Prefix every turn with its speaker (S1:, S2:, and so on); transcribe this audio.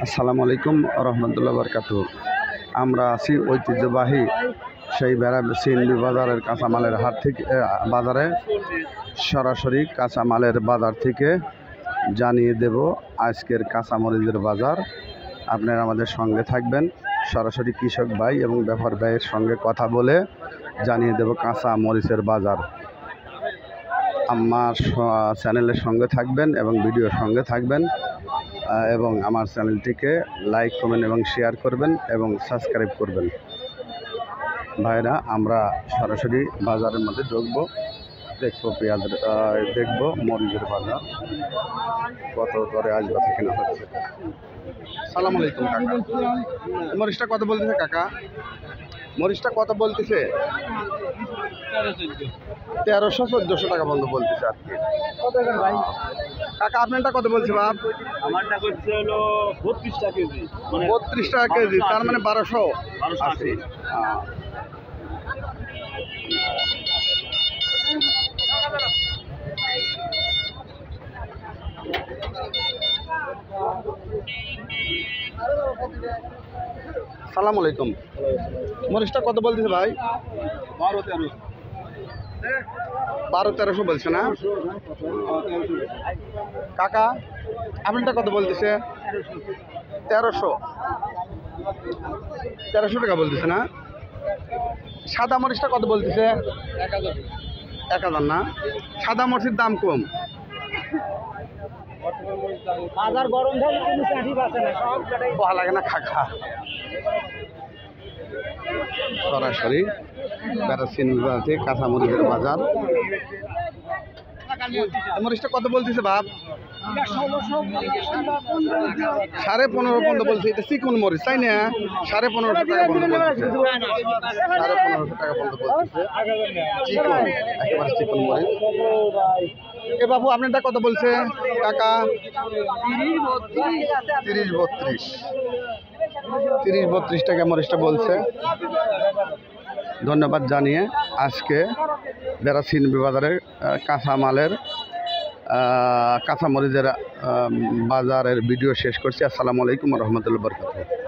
S1: আসসালামু আলাইকুম রহমতুল্লাহ বারকাতুহু। আমরা আছি ঐতিহ্যবাহী সেই সিএনবি বাজারের কাঁচামালের হাট থেকে বাজারে সরাসরি কাঁচামালের বাজার থেকে জানিয়ে দেব আজকের কাঁচামরিচের বাজার। আপনারা আমাদের সঙ্গে থাকবেন, সরাসরি কৃষক ভাই এবং ব্যাপার ভাইয়ের সঙ্গে কথা বলে জানিয়ে দেব কাঁচা মরিচের বাজার। আমার চ্যানেলের সঙ্গে থাকবেন এবং ভিডিওর সঙ্গে থাকবেন এবং আমার চ্যানেলটিকে লাইক কমেন্ট এবং শেয়ার করবেন এবং সাবস্ক্রাইব করবেন। ভাইরা আমরা সরাসরি বাজারের মধ্যে ঢুকবো, দেখবো পেঁয়াজের দেখবো মরিচের বাজার কত দরে আজ বেচা কেনা হচ্ছে। সালাম আলাইকুম কাকা, মরিচটা কত বলতেছে কাকা? মরিচটা কত বলতেছে? 1300-1400 টাকা বন্ধ বলতেছে আর কি। কাকা আপনারটা কত বলছে বাপ?
S2: আমারটা করছে হলো 32 টাকা কেজি।
S1: 32 টাকা কেজি, তার মানে 1280। সালাম আলাইকুম, মরিচটা কত বলতেছে ভাই? 12-1300 বলছে না কাকা? আপনারটা কত বলতেছে? 1300 টাকা বলতেছে না? সাদা মরিচটা কত বলতেছে? 1000 না? সাদা মরিচের দাম কম।
S2: বাজার গরম থাকে কিন্তু চাটি বাঁচে না, সব জায়গায়
S1: ভালো লাগে না কাকা। সরাসরি সিএনবি কাঁচা মরিচের বাজার। মরিচটা কত বলতেছে বাপ? 15.5 বন্ধ বলছে। এটা চিকন মরিচ তাই না? 15.5 টাকা বন্ধ বলতেছে। 15.5 টাকা বন্ধ বলতেছে। চিকন, একেবারে চিকন মরিচ। এ বাবু আপনারটা কত বলছে কাকা? 30-32 টাকা মরিচটা বলছে। ধন্যবাদ জানিয়ে আজকে সিএনবি বাজারের কাঁচামরিচের বাজারের ভিডিও শেষ করছি। আসসালামু আলাইকুম রহমতুল্লাহ বারকাতুহু।